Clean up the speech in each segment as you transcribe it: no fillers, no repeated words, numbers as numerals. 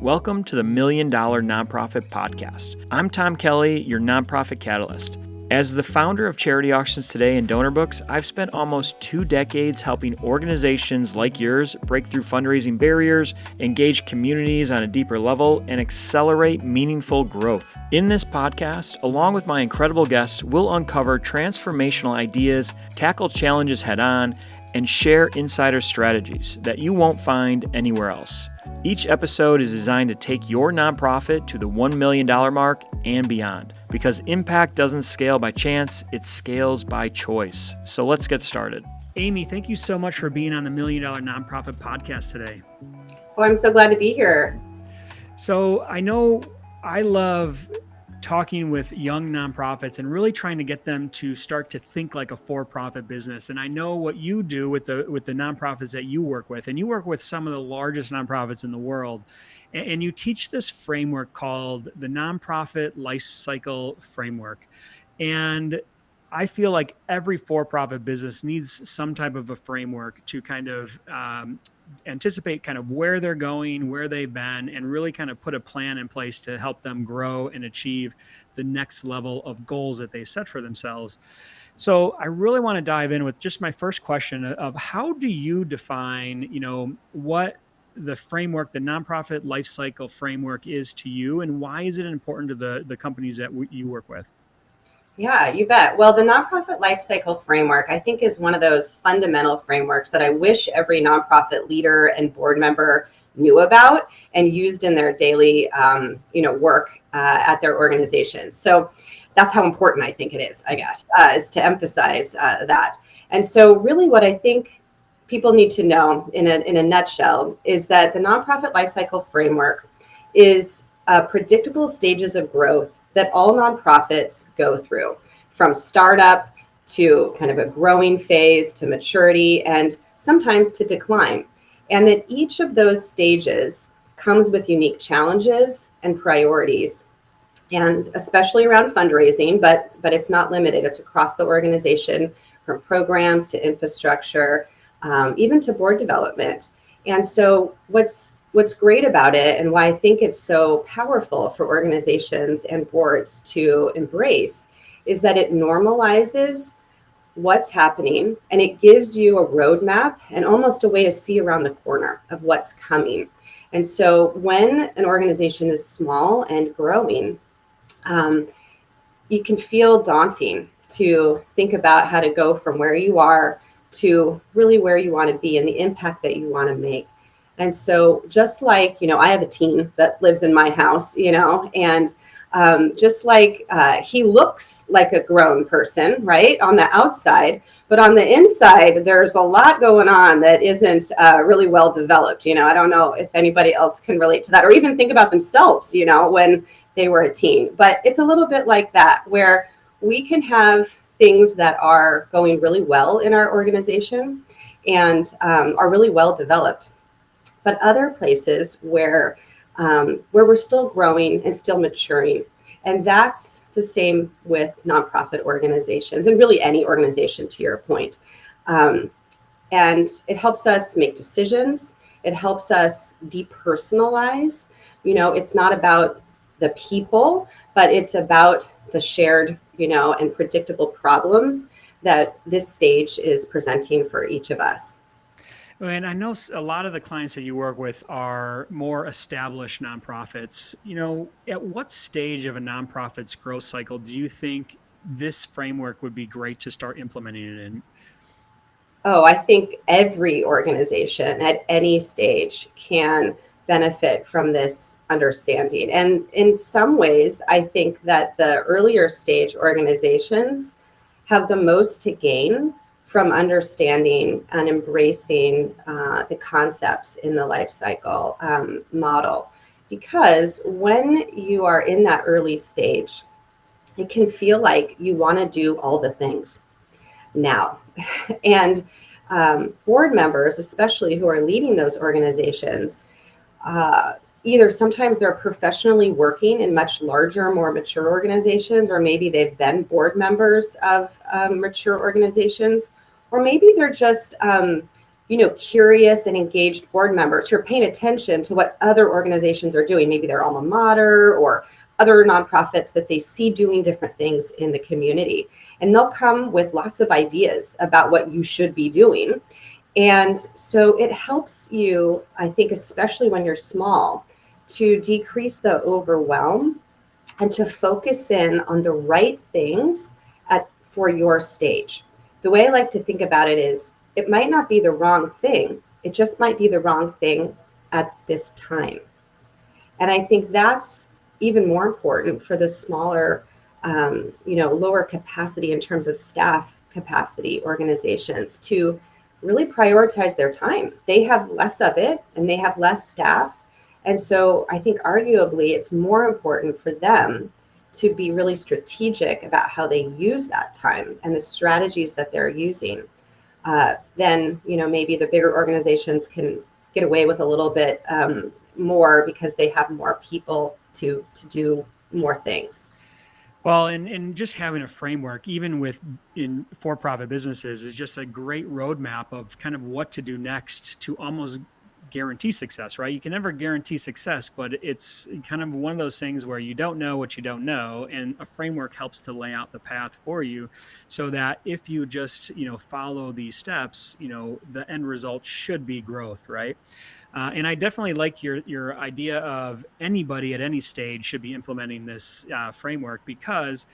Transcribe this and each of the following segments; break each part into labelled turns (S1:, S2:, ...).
S1: Welcome to the $1 Million Nonprofit Podcast. I'm Tom Kelly, your nonprofit catalyst. As the founder of Charity Auctions Today and Donor Books, I've spent almost 2 decades helping organizations like yours break through fundraising barriers, engage communities on a deeper level, and accelerate meaningful growth. In this podcast, along with my incredible guests, we'll uncover transformational ideas, tackle challenges head-on, and share insider strategies that you won't find anywhere else. Each episode is designed to take your nonprofit to the $1 million mark and beyond, because impact doesn't scale by chance, it scales by choice. So let's get started. Amy, thank you so much for being on the $1 Million Nonprofit Podcast today.
S2: Well, I'm so glad to be here.
S1: So I know I love talking with young nonprofits and really trying to get them to start to think like a for-profit business. And I know what you do with the nonprofits that you work with, and you work with some of the largest nonprofits in the world. And you teach this framework called the Nonprofit Life Cycle Framework. And I feel like every for-profit business needs some type of a framework to kind of anticipate kind of where they're going, where they've been, and really kind of put a plan in place to help them grow and achieve the next level of goals that they set for themselves. So I really want to dive in with just my first question of how do you define, what the framework, the nonprofit life cycle framework is to you, and why is it important to the companies that you work with?
S2: Yeah, you bet. Well, the nonprofit life cycle framework, I think, is one of those fundamental frameworks that I wish every nonprofit leader and board member knew about and used in their daily, work at their organizations. So that's how important I think it is, I guess, is to emphasize that. And so really what I think people need to know in a nutshell is that the nonprofit life cycle framework is predictable stages of growth that all nonprofits go through, from startup to kind of a growing phase to maturity and sometimes to decline. And that each of those stages comes with unique challenges and priorities, and especially around fundraising, but it's not limited. It's across the organization, from programs to infrastructure, even to board development. And so what's great about it, and why I think it's so powerful for organizations and boards to embrace, is that it normalizes what's happening and it gives you a roadmap and almost a way to see around the corner of what's coming. And so when an organization is small and growing, it can feel daunting to think about how to go from where you are to really where you want to be and the impact that you want to make. And so just like, I have a teen that lives in my house, and just like he looks like a grown person, right, on the outside, but on the inside, there's a lot going on that isn't really well developed. I don't know if anybody else can relate to that or even think about themselves, when they were a teen. But it's a little bit like that, where we can have things that are going really well in our organization and are really well developed, but other places where we're still growing and still maturing. And that's the same with nonprofit organizations and really any organization, to your point. And it helps us make decisions. It helps us depersonalize. It's not about the people, but it's about the shared, and predictable problems that this stage is presenting for each of us.
S1: And I know a lot of the clients that you work with are more established nonprofits. At what stage of a nonprofit's growth cycle do you think this framework would be great to start implementing it in?
S2: Oh, I think every organization at any stage can benefit from this understanding. And in some ways, I think that the earlier stage organizations have the most to gain from understanding and embracing the concepts in the life cycle model. Because when you are in that early stage, it can feel like you want to do all the things now. And board members, especially who are leading those organizations, either sometimes they're professionally working in much larger, more mature organizations, or maybe they've been board members of mature organizations, or maybe they're just, curious and engaged board members who are paying attention to what other organizations are doing, maybe their alma mater or other nonprofits that they see doing different things in the community. And they'll come with lots of ideas about what you should be doing. And so it helps you, I think, especially when you're small, to decrease the overwhelm and to focus in on the right things for your stage. The way I like to think about it is it might not be the wrong thing. It just might be the wrong thing at this time. And I think that's even more important for the smaller, lower capacity in terms of staff capacity organizations to really prioritize their time. They have less of it and they have less staff. And so I think arguably it's more important for them to be really strategic about how they use that time and the strategies that they're using. Then, maybe the bigger organizations can get away with a little bit more because they have more people to do more things.
S1: Well, and just having a framework, even in for-profit businesses, is just a great roadmap of kind of what to do next to almost guarantee success, right? You can never guarantee success, but it's kind of one of those things where you don't know what you don't know, and a framework helps to lay out the path for you so that if you just, follow these steps, the end result should be growth, right? And I definitely like your idea of anybody at any stage should be implementing this framework, because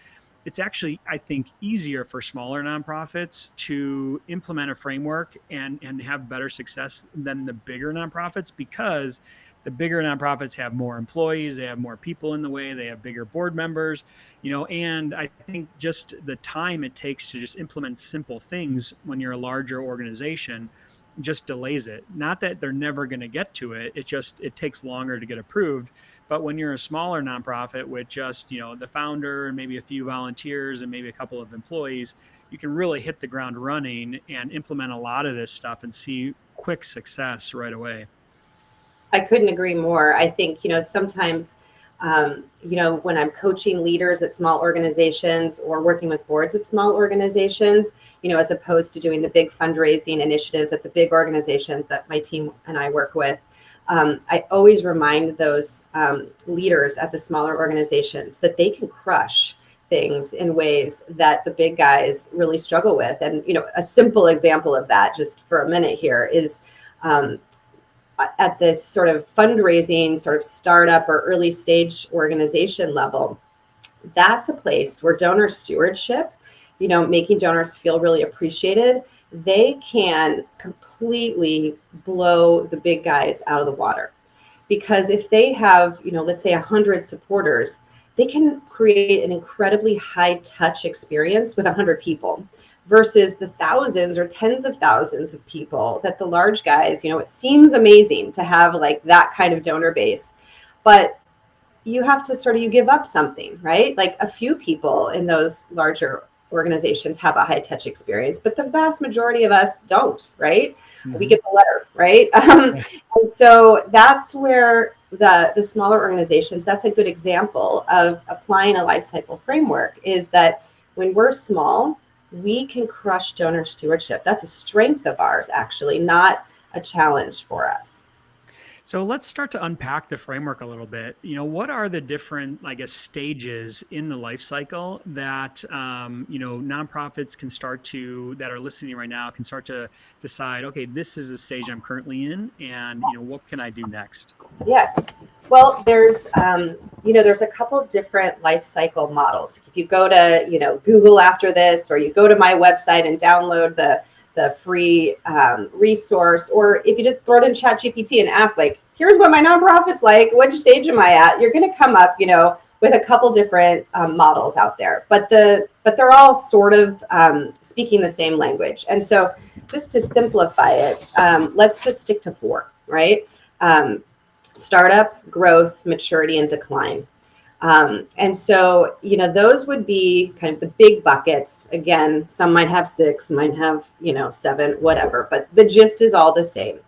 S1: it's actually, I think, easier for smaller nonprofits to implement a framework and have better success than the bigger nonprofits, because the bigger nonprofits have more employees, they have more people in the way, they have bigger board members, and I think just the time it takes to just implement simple things when you're a larger organization just delays it. Not that they're never going to get to it. It takes longer to get approved. But when you're a smaller nonprofit with just, the founder and maybe a few volunteers and maybe a couple of employees, you can really hit the ground running and implement a lot of this stuff and see quick success right away.
S2: I couldn't agree more. I think, sometimes, when I'm coaching leaders at small organizations or working with boards at small organizations, as opposed to doing the big fundraising initiatives at the big organizations that my team and I work with, I always remind those leaders at the smaller organizations that they can crush things in ways that the big guys really struggle with. And, a simple example of that, just for a minute here, is at this sort of fundraising, sort of startup or early stage organization level, that's a place where donor stewardship, making donors feel really appreciated, they can completely blow the big guys out of the water. Because if they have, let's say 100 supporters, they can create an incredibly high touch experience with 100 people versus the thousands or tens of thousands of people that the large guys, it seems amazing to have like that kind of donor base, but you have to you give up something, right? Like a few people in those larger organizations have a high touch experience, but the vast majority of us don't, right? Mm-hmm. We get the letter, right? And so that's where the smaller organizations, that's a good example of applying a life cycle framework, is that when we're small, we can crush donor stewardship. That's a strength of ours, actually, not a challenge for us.
S1: So let's start to unpack the framework a little bit. What are the different, stages in the life cycle that, nonprofits can start to, that are listening right now, can start to decide, okay, this is the stage I'm currently in, and, what can I do next?
S2: Yes. Well, there's a couple different life cycle models. If you go to, Google after this, or you go to my website and download the free resource, or if you just throw it in ChatGPT and ask, here's what my nonprofit's like, which stage am I at? You're going to come up, with a couple different models out there, but they're all sort of speaking the same language. And so just to simplify it, let's just stick to 4, right? Startup, growth, maturity, and decline. And so, those would be kind of the big buckets. Again, some might have 6, might have, 7, whatever, but the gist is all the same.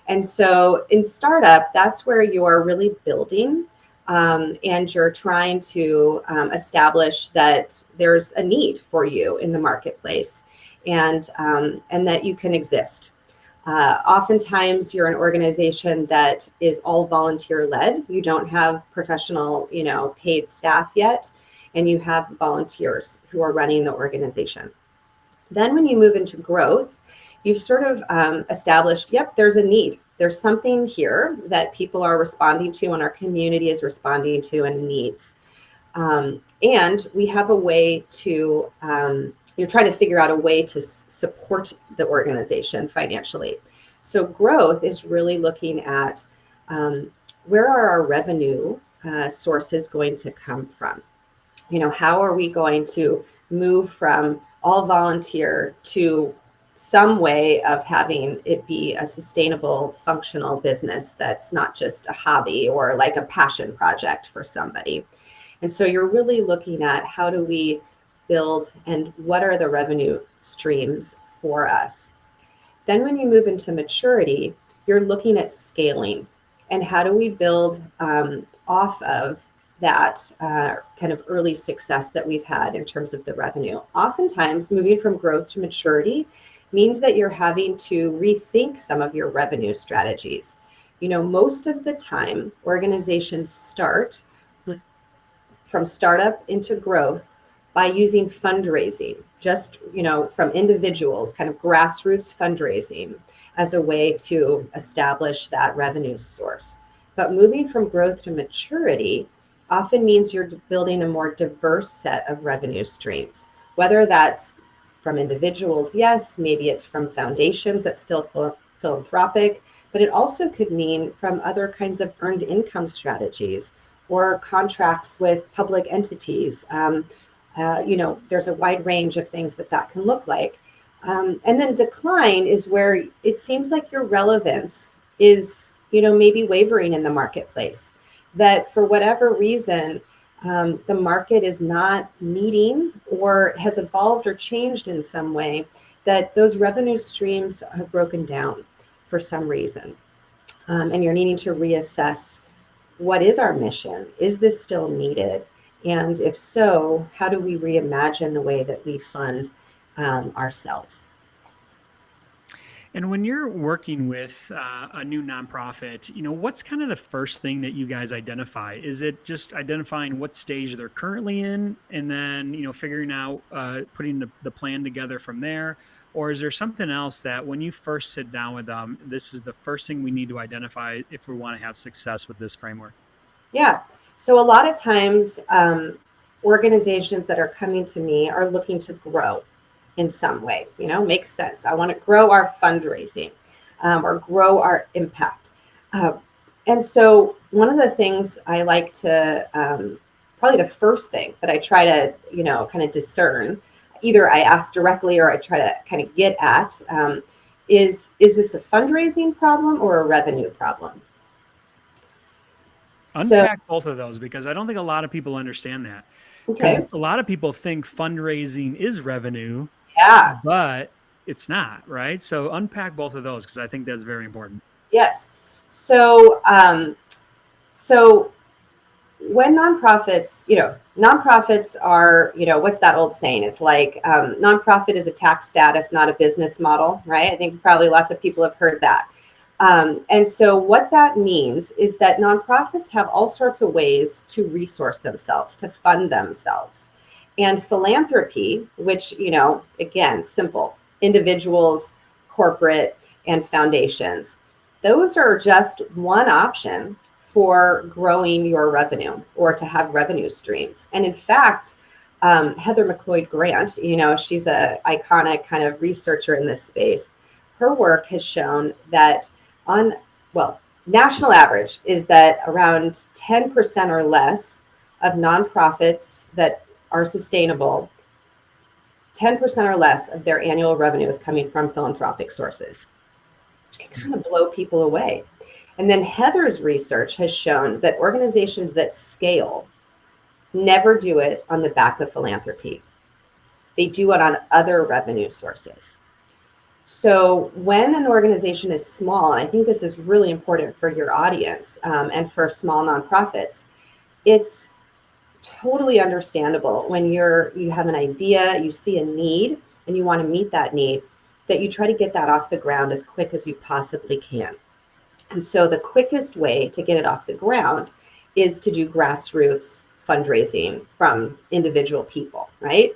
S2: And so in startup, that's where you're really building, and you're trying to establish that there's a need for you in the marketplace, and that you can exist. Oftentimes, you're an organization that is all volunteer led. You don't have professional, paid staff yet, and you have volunteers who are running the organization. Then, when you move into growth, you've sort of established, yep, there's a need. There's something here that people are responding to, and our community is responding to and needs. And we have a way to, you're trying to figure out a way to support the organization financially. So growth is really looking at where are our revenue sources going to come from? How are we going to move from all volunteer to some way of having it be a sustainable, functional business that's not just a hobby or like a passion project for somebody. And so you're really looking at how do we build and what are the revenue streams for us. Then when you move into maturity, you're looking at scaling and how do we build off of that kind of early success that we've had in terms of the revenue. Oftentimes, moving from growth to maturity means that you're having to rethink some of your revenue strategies. Most of the time, organizations start from startup into growth by using fundraising, just, from individuals, kind of grassroots fundraising as a way to establish that revenue source. But moving from growth to maturity often means you're building a more diverse set of revenue streams, whether that's from individuals, yes, maybe it's from foundations that's still philanthropic, but it also could mean from other kinds of earned income strategies or contracts with public entities. There's a wide range of things that can look like. And then decline is where it seems like your relevance is, maybe wavering in the marketplace, that for whatever reason, the market is not meeting or has evolved or changed in some way, that those revenue streams have broken down for some reason. And you're needing to reassess, what is our mission? Is this still needed? And if so, how do we reimagine the way that we fund ourselves?
S1: And when you're working with a new nonprofit, what's kind of the first thing that you guys identify? Is it just identifying what stage they're currently in and then, figuring out, putting the plan together from there? Or is there something else that when you first sit down with them, this is the first thing we need to identify if we want to have success with this framework?
S2: Yeah. So a lot of times, organizations that are coming to me are looking to grow in some way, makes sense. I want to grow our fundraising or grow our impact. And so one of the things I like to, probably the first thing that I try to, kind of discern, either I ask directly or I try to kind of get at, is this a fundraising problem or a revenue problem?
S1: Unpack both of those, because I don't think a lot of people understand that. Because
S2: Okay.
S1: a lot of people think fundraising is revenue,
S2: Yeah.
S1: but it's not, right? So unpack both of those, because I think that's very important.
S2: Yes. So when nonprofits are, what's that old saying? It's like nonprofit is a tax status, not a business model, right? I think probably lots of people have heard that. And so what that means is that nonprofits have all sorts of ways to resource themselves, to fund themselves. And philanthropy, which, again, simple, individuals, corporate, and foundations, those are just one option for growing your revenue or to have revenue streams. And in fact, Heather McLeod Grant, she's an iconic kind of researcher in this space. Her work has shown that national average is that around 10% or less of nonprofits that are sustainable, 10% or less of their annual revenue is coming from philanthropic sources, which can kind of blow people away. And then Heather's research has shown that organizations that scale never do it on the back of philanthropy. They do it on other revenue sources. So when an organization is small, and I think this is really important for your audience and for small nonprofits, it's totally understandable when you have an idea, you see a need, and you want to meet that need, that you try to get that off the ground as quick as you possibly can. And so the quickest way to get it off the ground is to do grassroots fundraising from individual people, right?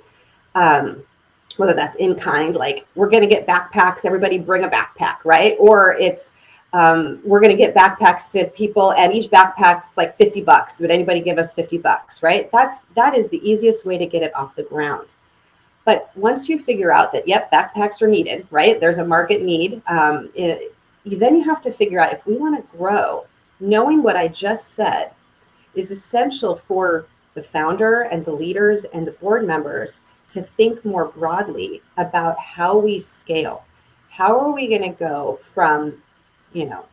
S2: Whether that's in kind, like we're going to get backpacks, everybody bring a backpack, right? Or it's we're going to get backpacks to people, and each backpack's like $50. Would anybody give us $50, right? That is the easiest way to get it off the ground. But once you figure out that, yep, backpacks are needed, right? There's a market need. Then you have to figure out, if we want to grow, knowing what I just said is essential for the founder and the leaders and the board members to think more broadly about how we scale. How are we going to go from,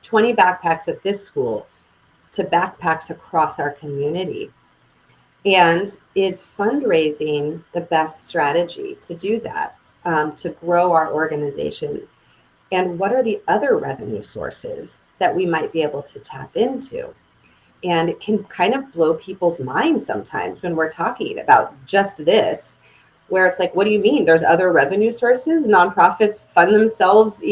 S2: 20 backpacks at this school to backpacks across our community? And is fundraising the best strategy to do that, to grow our organization? And what are the other revenue sources that we might be able to tap into? And it can kind of blow people's minds sometimes when we're talking about just this, where it's like, what do you mean? There's other revenue sources? Nonprofits fund themselves,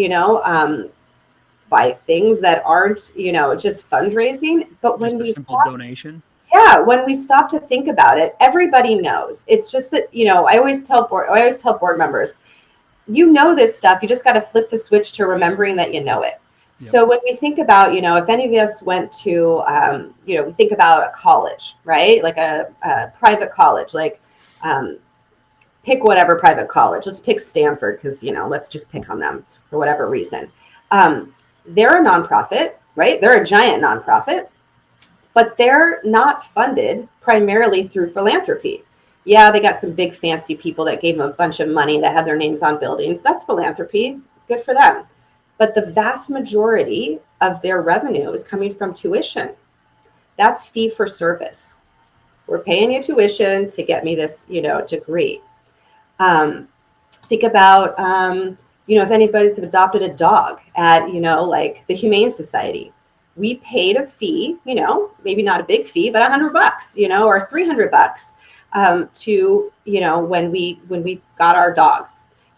S2: by things that aren't, just fundraising. But when
S1: Just a
S2: we
S1: simple donation.
S2: yeah, when we stop to think about it, everybody knows. It's just that, I always tell board members, this stuff, you just got to flip the switch to remembering that you know it. Yep. So when we think about, if any of us went to, we think about a college, right? Like a private college, like pick whatever private college. Let's pick Stanford because, let's just pick on them for whatever reason. They're a nonprofit, right? They're a giant nonprofit, but they're not funded primarily through philanthropy. Yeah, they got some big fancy people that gave them a bunch of money that had their names on buildings. That's philanthropy. Good for them. But the vast majority of their revenue is coming from tuition. That's fee for service. We're paying you tuition to get me this, degree. Think about, if anybody's adopted a dog at, like the Humane Society. We paid a fee, maybe not a big fee, but $100, or $300 to, when we got our dog.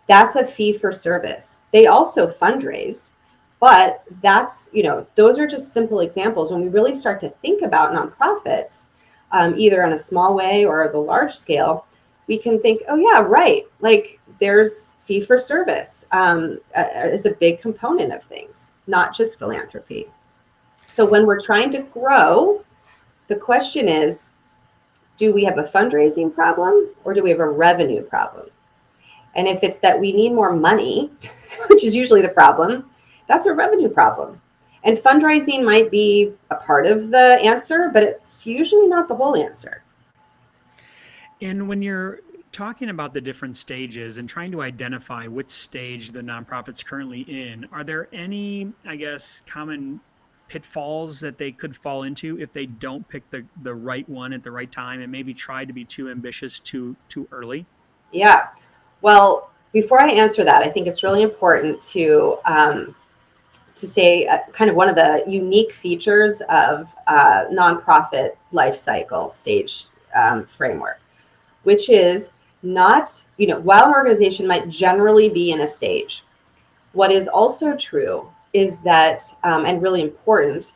S2: That's a fee for service. They also fundraise, but that's, those are just simple examples. When we really start to think about nonprofits, either on a small way or the large scale, we can think, oh yeah, right. Like there's fee for service is a big component of things, not just philanthropy. So when we're trying to grow, the question is, do we have a fundraising problem or do we have a revenue problem? And if it's that we need more money, which is usually the problem, that's a revenue problem. And fundraising might be a part of the answer, but it's usually not the whole answer.
S1: And when you're talking about the different stages and trying to identify which stage the nonprofit's currently in, are there any, common pitfalls that they could fall into if they don't pick the right one at the right time and maybe try to be too ambitious too early?
S2: Yeah. Well, before I answer that, I think it's really important to say kind of one of the unique features of nonprofit life cycle stage framework, which is not, while an organization might generally be in a stage, what is also true is that, and really important,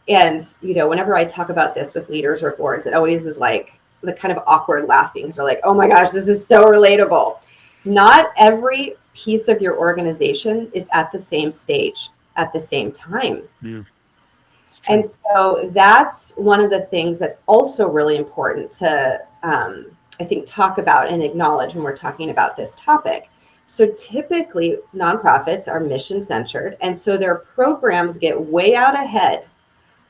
S2: and, whenever I talk about this with leaders or boards, it always is like the kind of awkward laughing. So like, oh my gosh, this is so relatable. Not every piece of your organization is at the same stage at the same time.
S1: Yeah.
S2: And so that's one of the things that's also really important to, I think, talk about and acknowledge when we're talking about this topic. So typically nonprofits are mission centered. And so their programs get way out ahead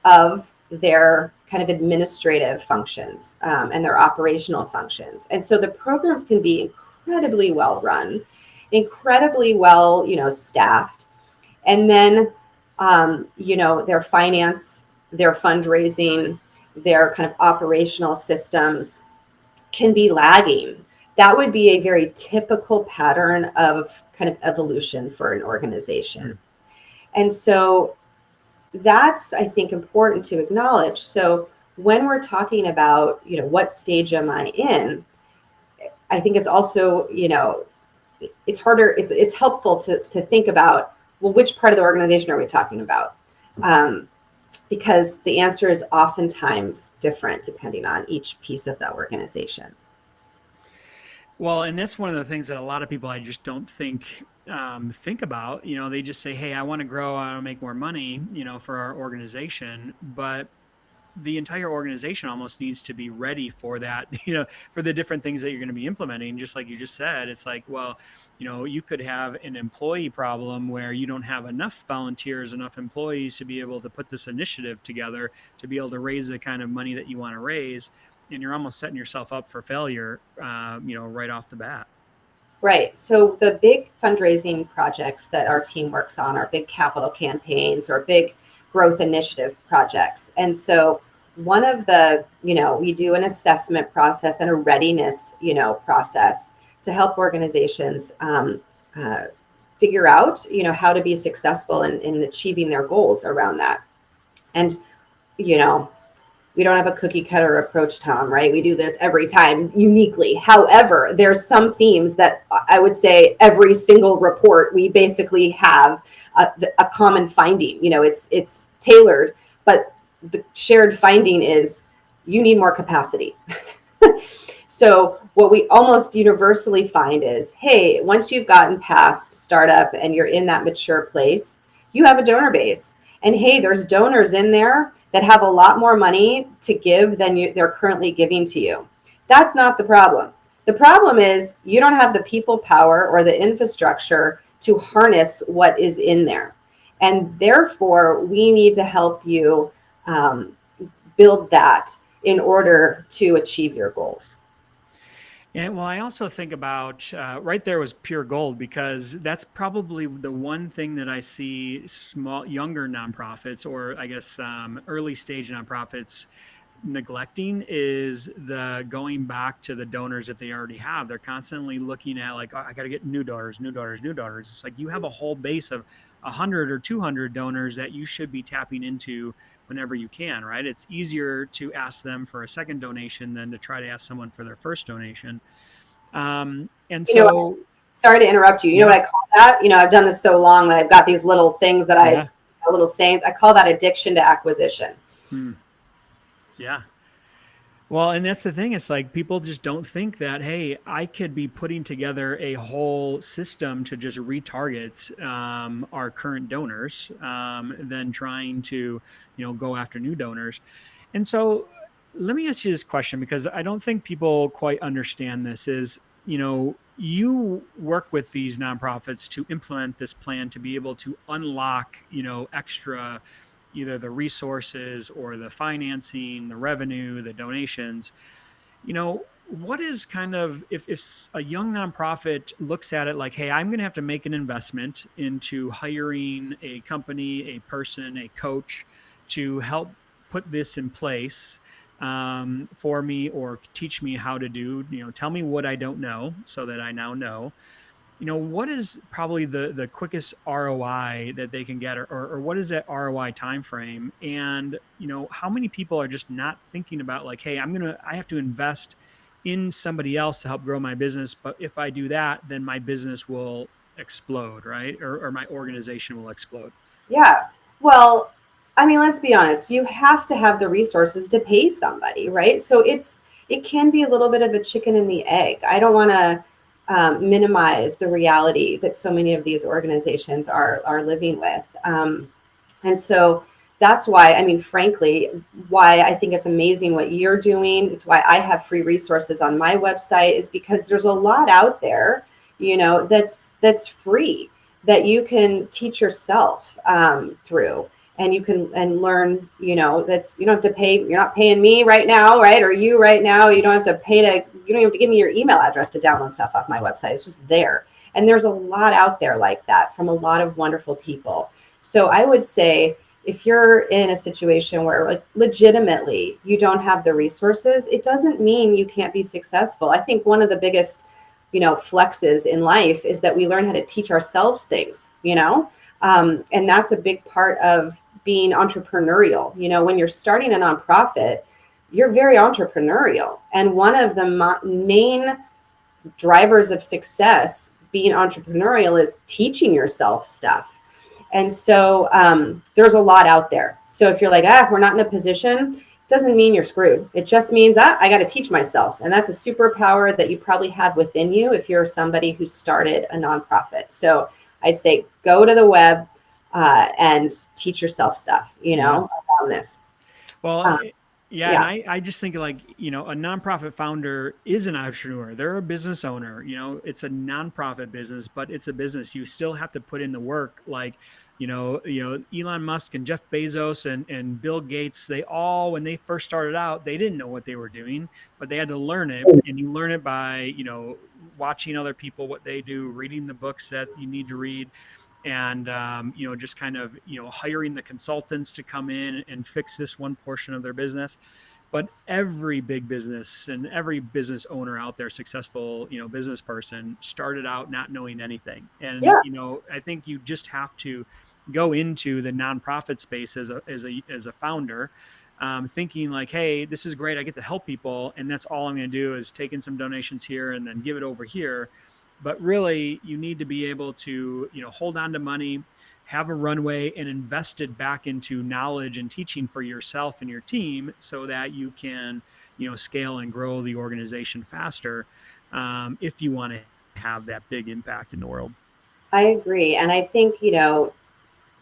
S2: of their kind of administrative functions and their operational functions. And so the programs can be incredibly well run, incredibly well, staffed. And then, their finance, their fundraising, their kind of operational systems can be lagging. That would be a very typical pattern of kind of evolution for an organization. Mm-hmm. And so that's, I think, important to acknowledge. So when we're talking about, what stage am I in, I think it's also, it's harder. It's helpful to think about, well, which part of the organization are we talking about? Because the answer is oftentimes different depending on each piece of the organization.
S1: Well, and that's one of the things that a lot of people I just don't think about. You know, they just say, "Hey, I want to grow, I want to make more money," you know, for our organization, but the entire organization almost needs to be ready for that, you know, for the different things that you're going to be implementing. Just like you just said, it's like, well, you know, you could have an employee problem where you don't have enough volunteers, enough employees to be able to put this initiative together, to be able to raise the kind of money that you want to raise. And you're almost setting yourself up for failure, you know, right off the bat.
S2: Right. So the big fundraising projects that our team works on are big capital campaigns or big growth initiative projects. And so one of the, we do an assessment process and a readiness, process to help organizations figure out, how to be successful in achieving their goals around that. And, you know, we don't have a cookie cutter approach, Tom, right? We do this every time uniquely. However, there's some themes that I would say every single report, we basically have a common finding. It's tailored, but the shared finding is you need more capacity. So what we almost universally find is, hey, once you've gotten past startup and you're in that mature place, you have a donor base. And hey, there's donors in there that have a lot more money to give than they're currently giving to you. That's not the problem. The problem is you don't have the people power or the infrastructure to harness what is in there. And therefore, we need to help you build that in order to achieve your goals.
S1: And well, I also think about right there was pure gold, because that's probably the one thing that I see younger nonprofits, or I guess early stage nonprofits, neglecting, is the going back to the donors that they already have. They're constantly looking at like, oh, I got to get new donors, new donors, new donors. It's like you have a whole base of 100 or 200 donors that you should be tapping into whenever you can, right? It's easier to ask them for a second donation than to try to ask someone for their first donation. And so,
S2: sorry to interrupt you. You know what I call that? I've done this so long that I've got these little things that little sayings. I call that addiction to acquisition.
S1: Yeah. Well, and that's the thing. It's like people just don't think that, hey, I could be putting together a whole system to just retarget our current donors than trying to, go after new donors. And so let me ask you this question, because I don't think people quite understand this is, you work with these nonprofits to implement this plan to be able to unlock, extra, either the resources or the financing, the revenue, the donations. What is kind of, if a young nonprofit looks at it like, hey, I'm going to have to make an investment into hiring a company, a person, a coach to help put this in place for me, or teach me how to do, tell me what I don't know so that I now know. What is probably the quickest ROI that they can get, or what is that ROI timeframe? And, how many people are just not thinking about like, hey, I have to invest in somebody else to help grow my business. But if I do that, then my business will explode, right? Or my organization will explode.
S2: Yeah. Well, I mean, let's be honest. You have to have the resources to pay somebody, right? So it can be a little bit of a chicken and the egg. I don't want to minimize the reality that so many of these organizations are living with. And so that's why, I mean, frankly, why I think it's amazing what you're doing. It's why I have free resources on my website, is because there's a lot out there, that's free, that you can teach yourself through. And you can learn, you don't have to pay, you're not paying me right now, right? Or you right now, you don't have to give me your email address to download stuff off my website. It's just there. And there's a lot out there like that from a lot of wonderful people. So I would say, if you're in a situation where like legitimately you don't have the resources, it doesn't mean you can't be successful. I think one of the biggest, flexes in life is that we learn how to teach ourselves things, and that's a big part of being entrepreneurial. When you're starting a nonprofit, you're very entrepreneurial. And one of the main drivers of success being entrepreneurial is teaching yourself stuff. And so there's a lot out there. So if you're like, we're not in a position, doesn't mean you're screwed. It just means I got to teach myself. And that's a superpower that you probably have within you if you're somebody who started a nonprofit. So I'd say go to the web and teach yourself stuff, around this.
S1: Well, yeah, and
S2: Yeah.
S1: I just think like, a nonprofit founder is an entrepreneur. They're a business owner. It's a nonprofit business, but it's a business. You still have to put in the work. Like, Elon Musk and Jeff Bezos and Bill Gates, they all, when they first started out, they didn't know what they were doing, but they had to learn it. And you learn it by, watching other people, what they do, reading the books that you need to read, and just kind of hiring the consultants to come in and fix this one portion of their business. But every big business and every business owner out there, successful business person, started out not knowing anything. And
S2: Yeah.
S1: I think you just have to go into the nonprofit space as a founder, thinking like, hey, this is great, I get to help people, and that's all I'm going to do is take in some donations here and then give it over here. But really, you need to be able to hold on to money, have a runway, and invest it back into knowledge and teaching for yourself and your team, so that you can scale and grow the organization faster, if you want to have that big impact in the world.
S2: I agree. And I think,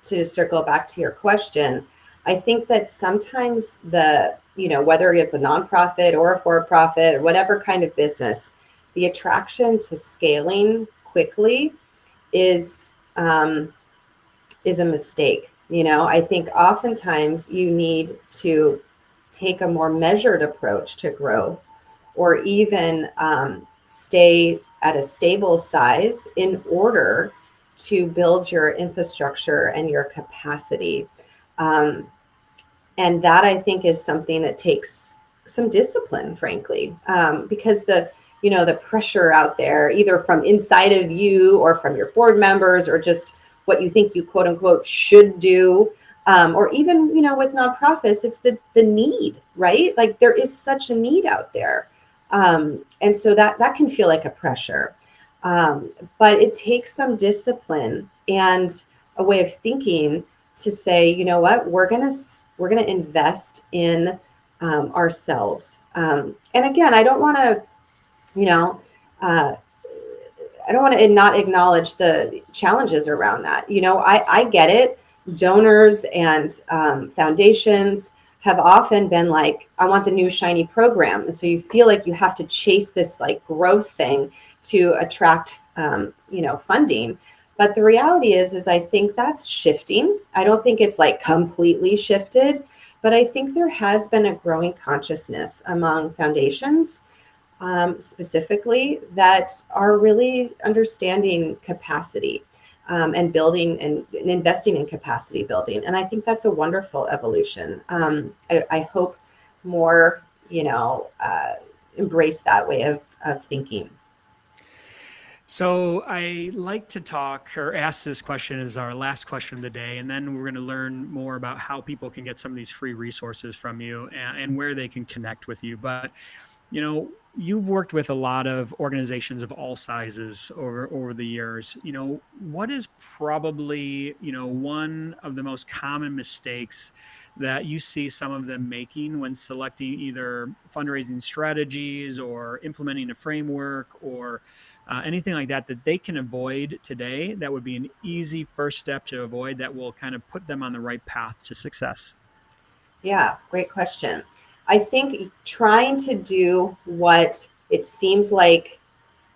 S2: to circle back to your question, I think that sometimes whether it's a nonprofit or a for-profit or whatever kind of business, the attraction to scaling quickly is a mistake. I think oftentimes you need to take a more measured approach to growth, or even stay at a stable size in order to build your infrastructure and your capacity. And that, I think, is something that takes some discipline, frankly, because the pressure out there, either from inside of you or from your board members, or just what you think you quote unquote should do, or even with nonprofits, it's the need, right? Like there is such a need out there, and so that can feel like a pressure, but it takes some discipline and a way of thinking to say, you know what, we're gonna invest in ourselves. And again, I don't want to, I don't want to not acknowledge the challenges around that. I get it. Donors and foundations have often been like, I want the new shiny program. And so you feel like you have to chase this like growth thing to attract, funding. But the reality is I think that's shifting. I don't think it's like completely shifted, but I think there has been a growing consciousness among foundations, specifically, that are really understanding capacity, and building and investing in capacity building. And I think that's a wonderful evolution. I hope more, embrace that way of thinking.
S1: So I like to talk or ask this question as our last question of the day, and then we're going to learn more about how people can get some of these free resources from you, and where they can connect with you. But you've worked with a lot of organizations of all sizes over the years. What is probably one of the most common mistakes that you see some of them making when selecting either fundraising strategies or implementing a framework, or anything like that they can avoid today, that would be an easy first step to avoid, that will kind of put them on the right path to success?
S2: Yeah, great question. I think trying to do what it seems like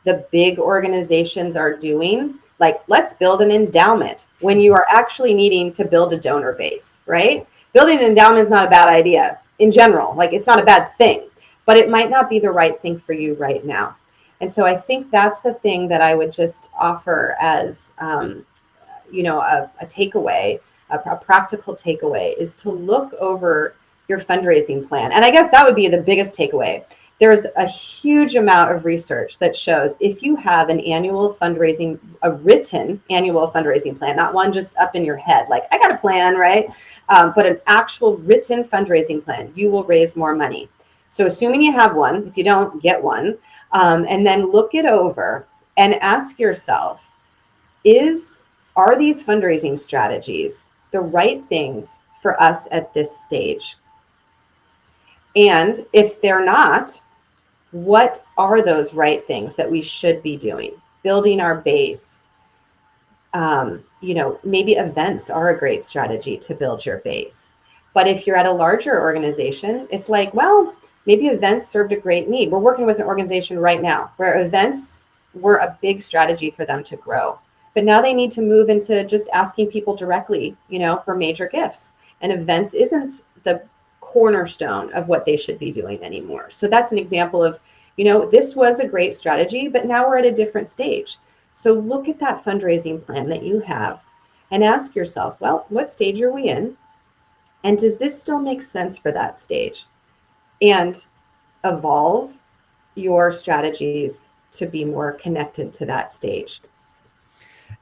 S2: the big organizations are doing, like let's build an endowment, when you are actually needing to build a donor base, right? Building an endowment is not a bad idea in general. Like it's not a bad thing, but it might not be the right thing for you right now. And so I think that's the thing that I would just offer as, a takeaway, a practical takeaway, is to look over your fundraising plan. And I guess that would be the biggest takeaway. There's a huge amount of research that shows if you have a written annual fundraising plan, not one just up in your head, like I got a plan, right? But an actual written fundraising plan, you will raise more money. So assuming you have one, if you don't, get one, and then look it over. and ask yourself, are these fundraising strategies the right things for us at this stage? And if they're not, what are those right things that we should be doing? Building our base. Maybe events are a great strategy to build your base. But if you're at a larger organization, it's like, well, maybe events served a great need. We're working with an organization right now where events were a big strategy for them to grow. But now they need to move into just asking people directly, for major gifts. And events isn't the cornerstone of what they should be doing anymore. So that's an example of, this was a great strategy, but now we're at a different stage. So look at that fundraising plan that you have and ask yourself, well, what stage are we in? And does this still make sense for that stage? And evolve your strategies to be more connected to that stage.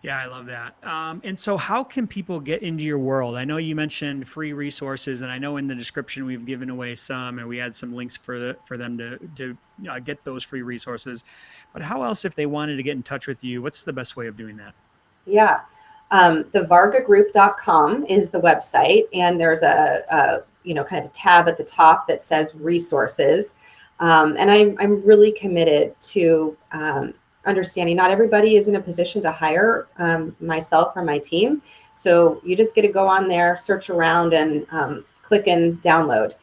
S1: Yeah, I love that. And so, how can people get into your world? I know you mentioned free resources, and I know in the description we've given away some, and we had some links for them to get those free resources. But how else, if they wanted to get in touch with you, what's the best way of doing that?
S2: Yeah. The vargagroup.com is the website, and there's a kind of a tab at the top that says resources. And I'm really committed to understanding not everybody is in a position to hire myself or my team. So you just get to go on there, search around, and click and download.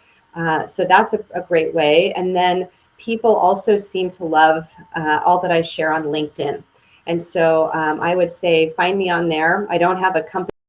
S2: So that's a great way. And then people also seem to love all that I share on LinkedIn. And so I would say find me on there. I don't have a company